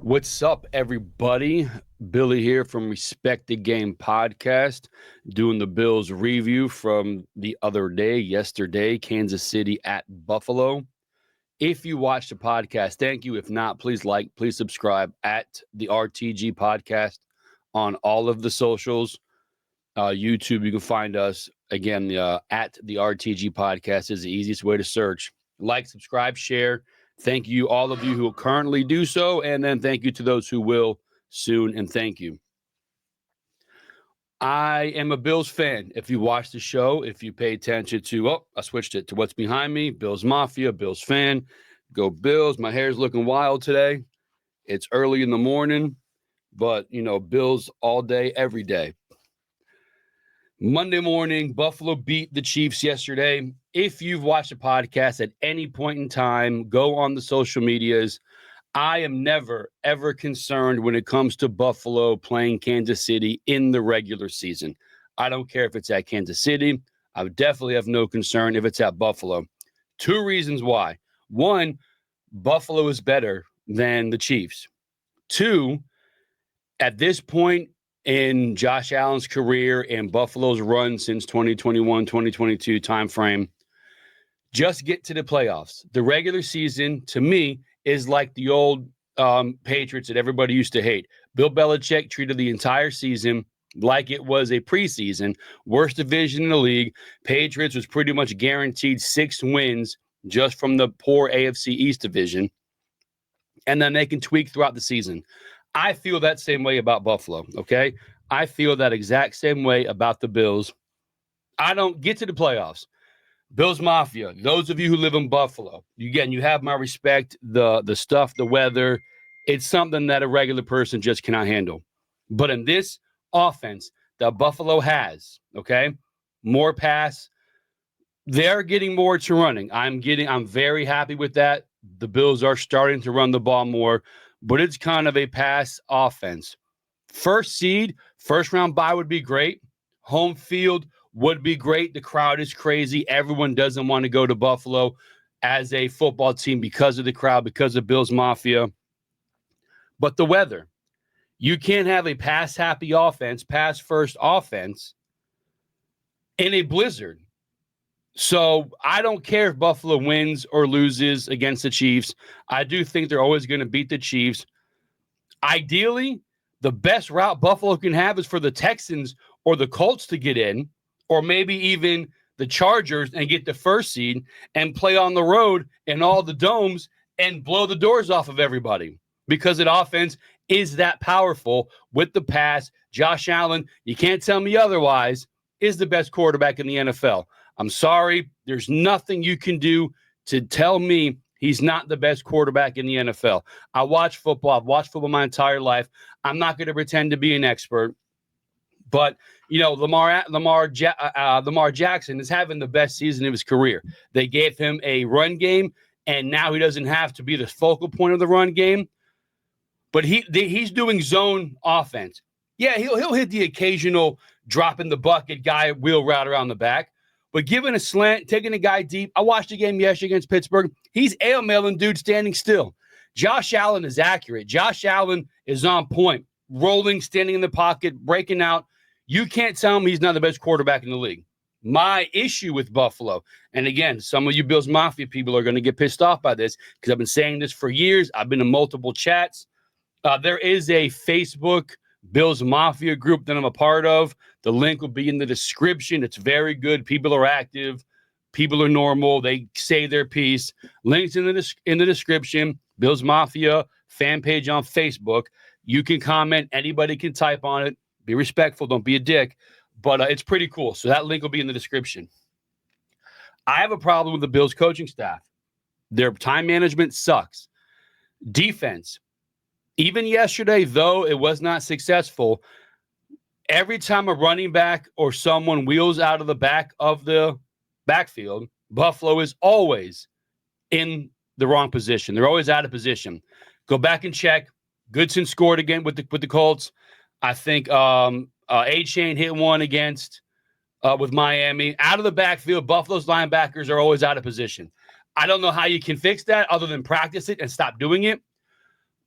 What's up, everybody? Billy here from Respect the Game podcast, doing the Bills review from the other day, yesterday, Kansas City at Buffalo. If you watched the podcast, thank you. If not, please like, please subscribe at the RTG podcast on all of the socials. YouTube, you can find us again at the RTG podcast is the easiest way to search. Like, subscribe, share. Thank you, all of you who currently do so, and then thank you to those who will soon, and thank you. I am a Bills fan. If you watch the show, if you pay attention to, I switched it to what's behind me, Bills Mafia, Bills fan, go Bills. My hair's looking wild today. It's early in the morning, but, Bills all day, every day. Monday morning, Buffalo beat the Chiefs yesterday. If you've watched the podcast at any point in time, go on the social medias. I am never, ever concerned when it comes to Buffalo playing Kansas City in the regular season. I don't care if it's at Kansas City. I would definitely have no concern if it's at Buffalo. Two reasons why. One, Buffalo is better than the Chiefs. Two, at this point in Josh Allen's career and Buffalo's run since 2021, 2022 timeframe, just get to the playoffs. The regular season, to me, is like the old Patriots that everybody used to hate. Bill Belichick treated the entire season like it was a preseason. Worst division in the league. Patriots was pretty much guaranteed 6 wins just from the poor AFC East division. And then they can tweak throughout the season. I feel that same way about Buffalo, okay? I feel that exact same way about the Bills. I don't get to the playoffs. Bills Mafia, those of you who live in Buffalo, again, you have my respect. The stuff, the weather, it's something that a regular person just cannot handle. But in this offense that Buffalo has, okay, more pass, they're getting more to running. I'm very happy with that. The Bills are starting to run the ball more, but it's kind of a pass offense. First seed, first round bye would be great. Home field would be great. The crowd is crazy. Everyone doesn't want to go to Buffalo as a football team because of the crowd, because of Bills Mafia. But the weather, you can't have a pass-happy offense, pass-first offense in a blizzard. So I don't care if Buffalo wins or loses against the Chiefs. I do think they're always going to beat the Chiefs. Ideally, the best route Buffalo can have is for the Texans or the Colts to get in, or maybe even the Chargers and get the first seed and play on the road in all the domes and blow the doors off of everybody because that offense is that powerful with the pass. Josh Allen, you can't tell me otherwise, is the best quarterback in the NFL. I'm sorry. There's nothing you can do to tell me he's not the best quarterback in the NFL. I watch football. I've watched football my entire life. I'm not going to pretend to be an expert. But, Lamar Jackson is having the best season of his career. They gave him a run game, and now he doesn't have to be the focal point of the run game. But he's doing zone offense. Yeah, he'll hit the occasional drop in the bucket guy wheel route around the back. But giving a slant, taking a guy deep. I watched the game yesterday against Pittsburgh. He's air-mailing dude standing still. Josh Allen is accurate. Josh Allen is on point, rolling, standing in the pocket, breaking out. You can't tell me he's not the best quarterback in the league. My issue with Buffalo, and again, some of you Bills Mafia people are going to get pissed off by this because I've been saying this for years. I've been in multiple chats. There is a Facebook Bills Mafia group that I'm a part of. The link will be in the description. It's very good. People are active. People are normal. They say their piece. Links in the description. Bills Mafia fan page on Facebook. You can comment. Anybody can type on it. Be respectful. Don't be a dick. But it's pretty cool. So that link will be in the description. I have a problem with the Bills coaching staff. Their time management sucks. Defense. Even yesterday, though it was not successful, every time a running back or someone wheels out of the back of the backfield, Buffalo is always in the wrong position. They're always out of position. Go back and check. Goodson scored again with the Colts. I think A-Chain hit one against with Miami. Out of the backfield, Buffalo's linebackers are always out of position. I don't know how you can fix that other than practice it and stop doing it.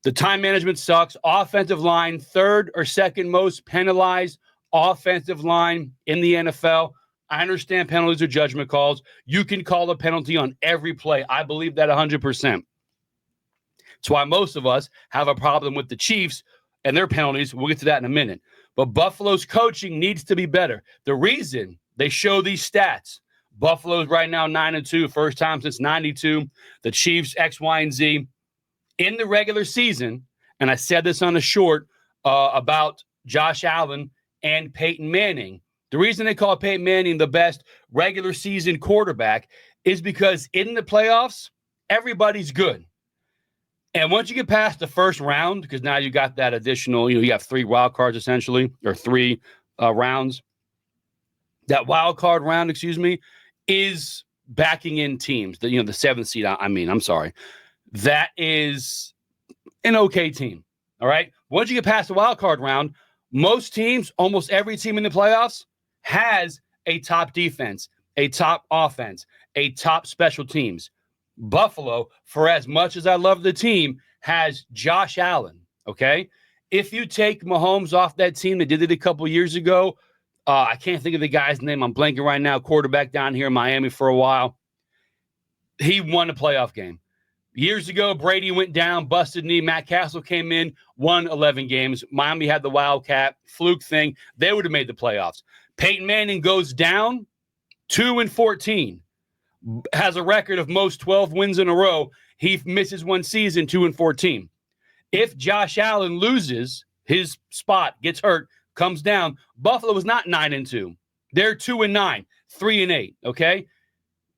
The time management sucks. Offensive line, third or second most penalized offensive line in the NFL. I understand penalties are judgment calls. You can call a penalty on every play. I believe that 100%. That's why most of us have a problem with the Chiefs and their penalties. We'll get to that in a minute. But Buffalo's coaching needs to be better. The reason they show these stats, Buffalo's right now 9-2, first time since 92. The Chiefs, X, Y, and Z. In the regular season, and I said this on a short about Josh Allen and Peyton Manning. The reason they call Peyton Manning the best regular season quarterback is because in the playoffs, everybody's good. And once you get past the first round, because now you got that additional, you have 3 wild cards essentially, or 3 rounds. That wild card round, is backing in teams. The 7th seed. I'm sorry. That is an okay team. All right. Once you get past the wild card round, most teams, almost every team in the playoffs, has a top defense, a top offense, a top special teams. Buffalo, for as much as I love the team, has Josh Allen. Okay. If you take Mahomes off that team that did it a couple years ago, I can't think of the guy's name. I'm blanking right now. Quarterback down here in Miami for a while. He won a playoff game. Years ago, Brady went down, busted knee. Matt Castle came in, won 11 games. Miami had the Wildcat fluke thing. They would have made the playoffs. Peyton Manning goes down 2-14, has a record of most 12 wins in a row. He misses one season, 2-14. If Josh Allen loses his spot, gets hurt, comes down, Buffalo is not 9-2. They're 2-9, 3-8. Okay,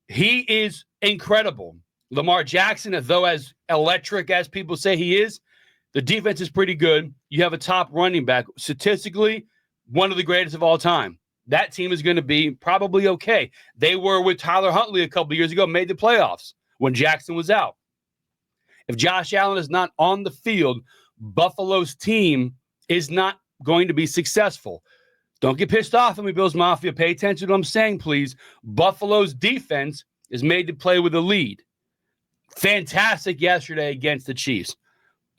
he is incredible. Lamar Jackson, though as electric as people say he is, the defense is pretty good. You have a top running back, statistically, one of the greatest of all time. That team is going to be probably okay. They were with Tyler Huntley a couple of years ago, made the playoffs when Jackson was out. If Josh Allen is not on the field, Buffalo's team is not going to be successful. Don't get pissed off at me, Bills Mafia. Pay attention to what I'm saying, please. Buffalo's defense is made to play with a lead. Fantastic yesterday against the Chiefs.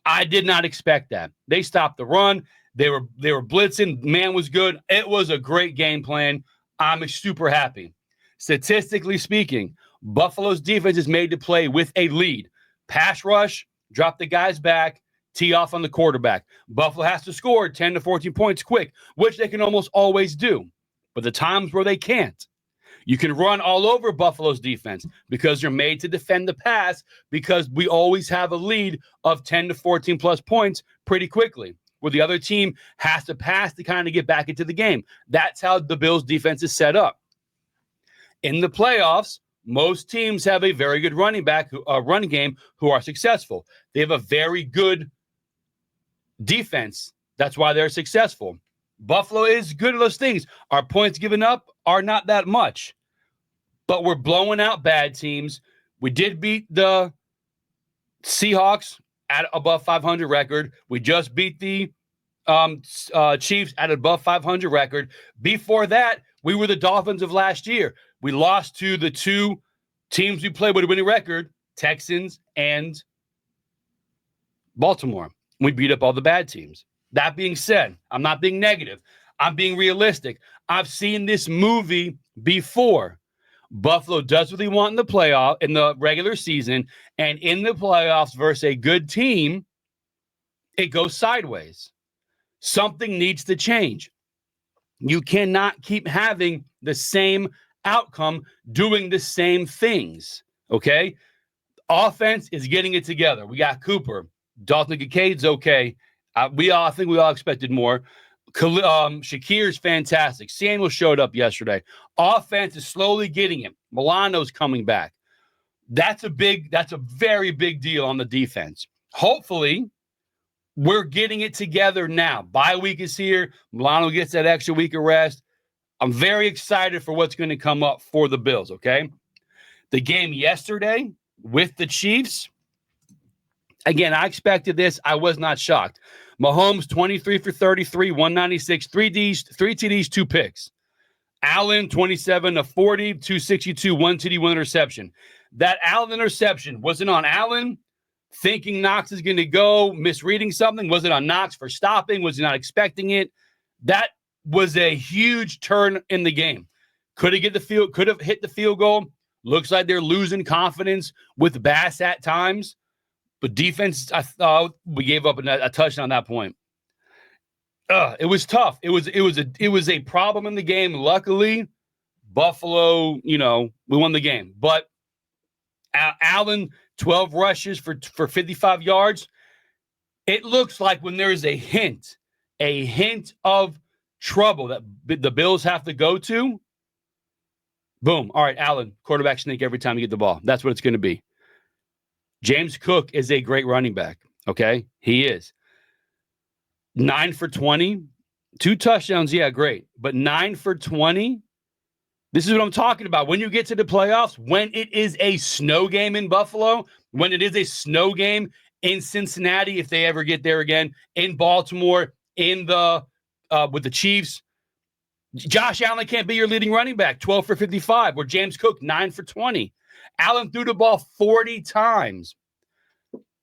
I did not expect that. They stopped the run. They were blitzing. Man was good. It was a great game plan. I'm super happy. Statistically speaking, Buffalo's defense is made to play with a lead. Pass rush, drop the guys back, tee off on the quarterback. Buffalo has to score 10 to 14 points quick, which they can almost always do. But the times where they can't, you can run all over Buffalo's defense because you're made to defend the pass because we always have a lead of 10 to 14 plus points pretty quickly, where the other team has to pass to kind of get back into the game. That's how the Bills' defense is set up. In the playoffs, most teams have a very good running game who are successful. They have a very good defense. That's why they're successful. Buffalo is good at those things. Our points given up are not that much, but we're blowing out bad teams. We did beat the Seahawks at above 500 record. We just beat the Chiefs at above 500 record. Before that, we were the Dolphins of last year. We lost to the 2 teams we played with a winning record, Texans and Baltimore. We beat up all the bad teams. That being said, I'm not being negative. I'm being realistic. I've seen this movie before. Buffalo does what they want in the playoff, in the regular season, and in the playoffs versus a good team, it goes sideways. Something needs to change. You cannot keep having the same outcome doing the same things, okay? Offense is getting it together. We got Cooper. Dalton Kincaid's okay. I think we all expected more. Shakir's fantastic. Samuel showed up yesterday. Offense is slowly getting it. Milano's coming back. That's a very big deal on the defense. Hopefully, we're getting it together now. Bye week is here. Milano gets that extra week of rest. I'm very excited for what's going to come up for the Bills, okay? The game yesterday with the Chiefs, again, I expected this. I was not shocked. Mahomes, 23 for 33, 196, 3 TDs, 2 picks. Allen, 27 of 40, 262, 1 TD, 1 interception. That Allen interception wasn't on Allen. thinking Knox is going to go, misreading something. Was it on Knox for stopping? Was he not expecting it? That was a huge turn in the game. Could have hit the field goal. Looks like they're losing confidence with Bass at times. But defense, I thought we gave up a touchdown at that point. It was tough. It was a problem in the game. Luckily, Buffalo, we won the game. But Allen, 12 rushes for 55 yards. It looks like when there is a hint of trouble that the Bills have to go to, boom. All right, Allen, quarterback sneak every time you get the ball. That's what it's going to be. James Cook is a great running back, okay? He is. 9 for 20. 2 touchdowns, yeah, great. But 9 for 20, this is what I'm talking about. When you get to the playoffs, when it is a snow game in Buffalo, when it is a snow game in Cincinnati, if they ever get there again, in Baltimore, with the Chiefs, Josh Allen can't be your leading running back, 12 for 55, or James Cook, 9 for 20. Allen threw the ball 40 times.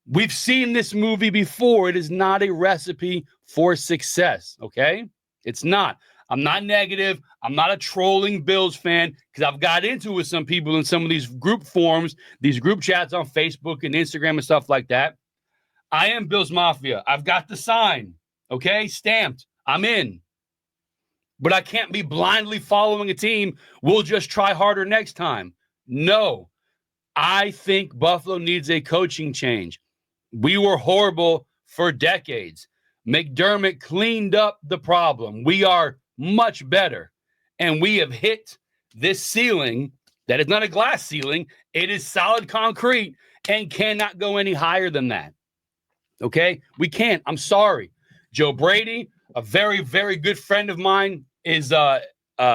We've seen this movie before. It is not a recipe for success, okay? It's not. I'm not negative. I'm not a trolling Bills fan because I've got into it with some people in some of these group forums, these group chats on Facebook and Instagram and stuff like that. I am Bills Mafia. I've got the sign, okay? Stamped. I'm in. But I can't be blindly following a team. We'll just try harder next time. No. I think Buffalo needs a coaching change. We were horrible for decades. McDermott cleaned up the problem. We are much better. And we have hit this ceiling that is not a glass ceiling. It is solid concrete and cannot go any higher than that. Okay? We can't. I'm sorry. Joe Brady, a very, very good friend of mine, is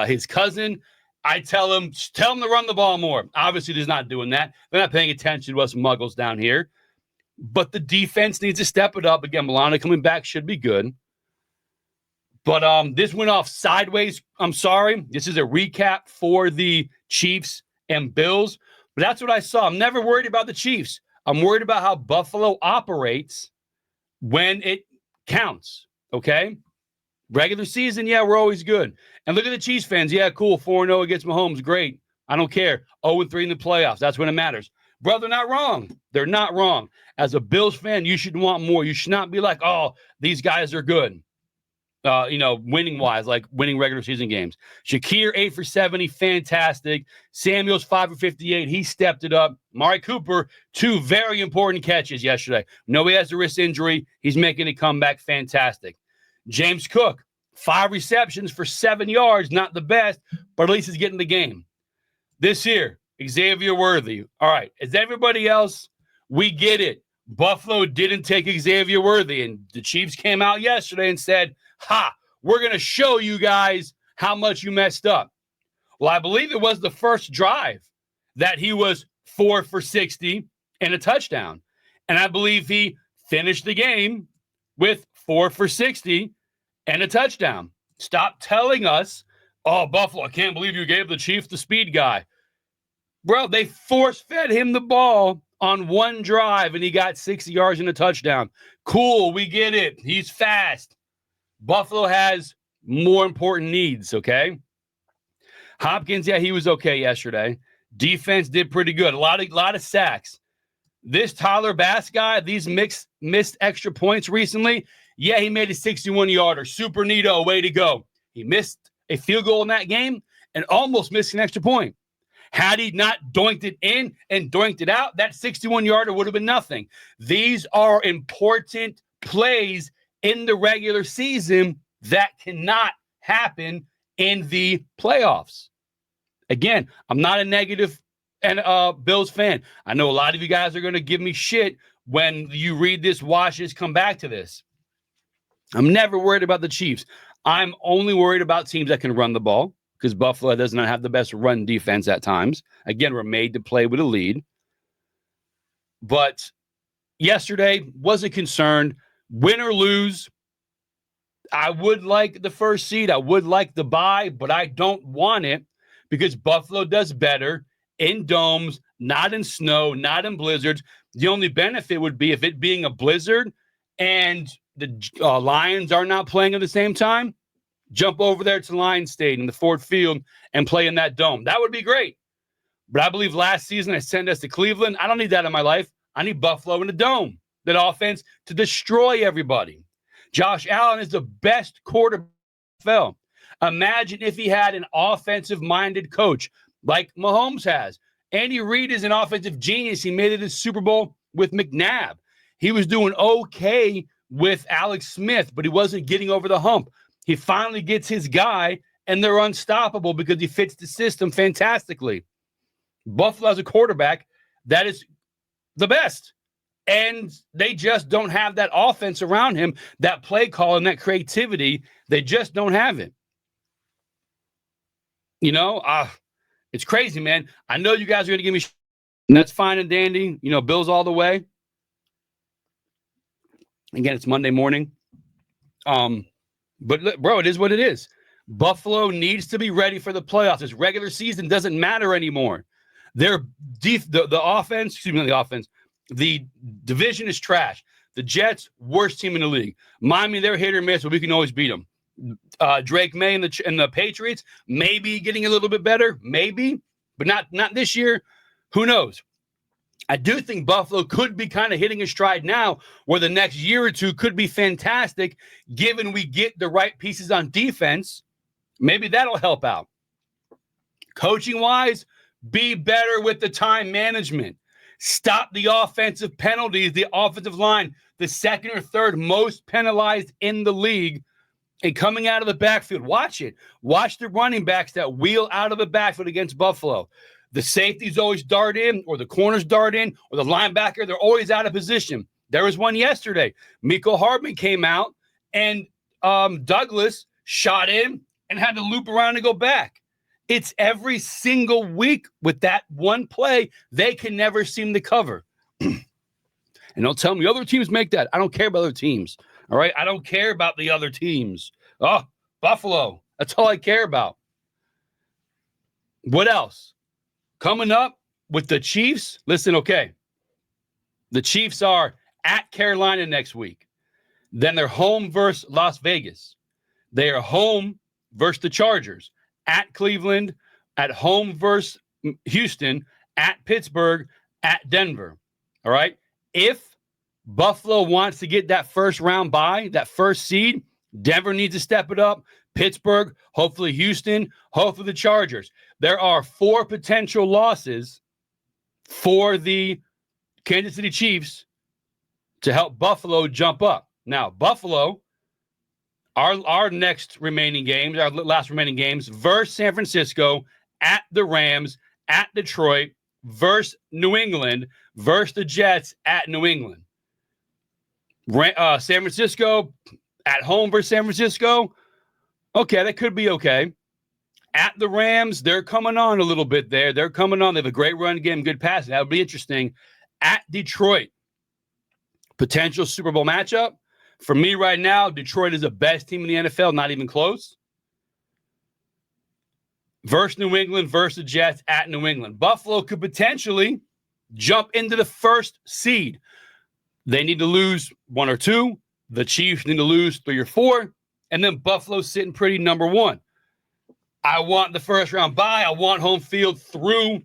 his cousin. I tell him to run the ball more. Obviously, he's not doing that. They're not paying attention to us muggles down here. But the defense needs to step it up. Again, Milano coming back should be good. But this went off sideways. I'm sorry. This is a recap for the Chiefs and Bills. But that's what I saw. I'm never worried about the Chiefs. I'm worried about how Buffalo operates when it counts. Okay? Regular season, yeah, we're always good. And look at the Chiefs fans. Yeah, cool. 4-0 against Mahomes. Great. I don't care. 0-3 in the playoffs. That's when it matters. Bro, they're not wrong. They're not wrong. As a Bills fan, you should want more. You should not be like, oh, these guys are good. Winning-wise, like winning regular season games. Shakir, 8 for 70, fantastic. Samuels, 5 for 58. He stepped it up. Amari Cooper, 2 very important catches yesterday. No, he has a wrist injury. He's making a comeback. Fantastic. James Cook, 5 receptions for 7 yards. Not the best, but at least he's getting the game. This year, Xavier Worthy. All right, as everybody else, we get it. Buffalo didn't take Xavier Worthy, and the Chiefs came out yesterday and said, we're going to show you guys how much you messed up. Well, I believe it was the first drive that he was 4 for 60 and a touchdown. And I believe he finished the game with 4 for 60 and a touchdown. Stop telling us, oh, Buffalo, I can't believe you gave the Chiefs the speed guy. Bro, they force-fed him the ball on one drive, and he got 60 yards and a touchdown. Cool, we get it. He's fast. Buffalo has more important needs, okay? Hopkins, yeah, he was okay yesterday. Defense did pretty good. A lot of sacks. This Tyler Bass guy, these missed extra points recently, yeah, he made a 61-yarder. Super neato, way to go. He missed a field goal in that game and almost missed an extra point. Had he not doinked it in and doinked it out, that 61-yarder would have been nothing. These are important plays in the regular season that cannot happen in the playoffs. Again, I'm not a negative Bills fan. I know a lot of you guys are going to give me shit when you read this, watch this, come back to this. I'm never worried about the Chiefs. I'm only worried about teams that can run the ball because Buffalo does not have the best run defense at times. Again, we're made to play with a lead. But yesterday, wasn't concerned. Win or lose, I would like the first seed. I would like the bye, but I don't want it because Buffalo does better in domes, not in snow, not in blizzards. The only benefit would be if it being a blizzard and the Lions are not playing at the same time, jump over there to Lions Stadium, the Ford Field, and play in that dome. That would be great. But I believe last season I sent us to Cleveland. I don't need that in my life. I need Buffalo in a dome, that offense to destroy everybody. Josh Allen is the best quarterback in the NFL. Imagine if he had an offensive-minded coach like Mahomes has. Andy Reid is an offensive genius. He made it to Super Bowl with McNabb. He was doing okay with Alex Smith, but he wasn't getting over the hump. He finally gets his guy, and they're unstoppable because he fits the system fantastically. Buffalo has a quarterback that is the best, and they just don't have that offense around him, that play call and that creativity. They just don't have it. You know, it's crazy, man. I know you guys are going to give me and that's fine and dandy. You know, Bills all the way. Again, it's Monday morning. But, bro, it is what it is. Buffalo needs to be ready for the playoffs. This regular season doesn't matter anymore. The division is trash. The Jets, worst team in the league. Miami, they're hit or miss, but we can always beat them. Drake May and the Patriots, maybe getting a little bit better, maybe, but not this year. Who knows? I do think Buffalo could be kind of hitting a stride now, where the next year or two could be fantastic, given we get the right pieces on defense. Maybe that'll help out. Coaching-wise, be better with the time management. Stop the offensive penalties, the offensive line, the second or third most penalized in the league, and coming out of the backfield. Watch it. Watch the running backs that wheel out of the backfield against Buffalo. The safeties always dart in, or the corners dart in, or the linebacker, they're always out of position. There was one yesterday. Mecole Hardman came out, and Douglas shot in and had to loop around and go back. It's every single week with that one play they can never seem to cover. And don't tell me other teams make that. I don't care about other teams. All right? I don't care about the other teams. Oh, Buffalo. That's all I care about. What else? Coming up with the Chiefs. Listen, okay. The Chiefs are at Carolina next week. Then they're home versus Las Vegas. They are home versus the Chargers. At Cleveland, at home versus Houston, at Pittsburgh, at Denver. All right? If Buffalo wants to get that first round bye, that first seed, Denver needs to step it up. Pittsburgh, hopefully Houston, hopefully the Chargers. There are 4 potential losses for the Kansas City Chiefs to help Buffalo jump up. Now, Buffalo, our next remaining games, our last remaining games, versus San Francisco, at the Rams, at Detroit, versus New England, versus the Jets, at New England. San Francisco, at home versus San Francisco. Okay, that could be okay. At the Rams, they're coming on a little bit there. They're coming on. They have a great run game, good passing. That would be interesting. At Detroit, potential Super Bowl matchup. For me right now, Detroit is the best team in the NFL, not even close. Versus New England, versus the Jets, at New England. Buffalo could potentially jump into the first seed. They need to lose 1 or 2. The Chiefs need to lose 3 or 4. And then Buffalo's sitting pretty number 1. I want the first round bye. I want home field through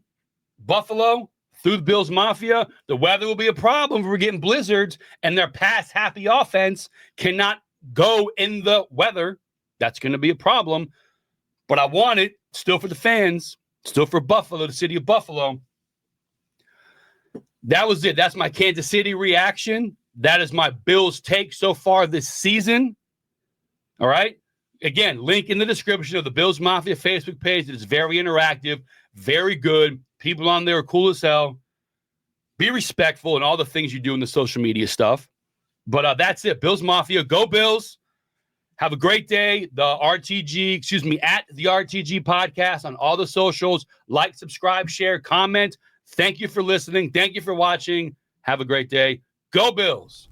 Buffalo, through the Bills Mafia. The weather will be a problem if we're getting blizzards, and their pass-happy offense cannot go in the weather. That's going to be a problem. But I want it still for the fans, still for Buffalo, the city of Buffalo. That was it. That's my Kansas City reaction. That is my Bills take so far this season. All right? Again, link in the description of the Bills Mafia Facebook page. It is very interactive, very good. People on there are cool as hell. Be respectful in all the things you do in the social media stuff. But that's it. Bills Mafia. Go Bills. Have a great day. At the RTG podcast on all the socials. Like, subscribe, share, comment. Thank you for listening. Thank you for watching. Have a great day. Go Bills.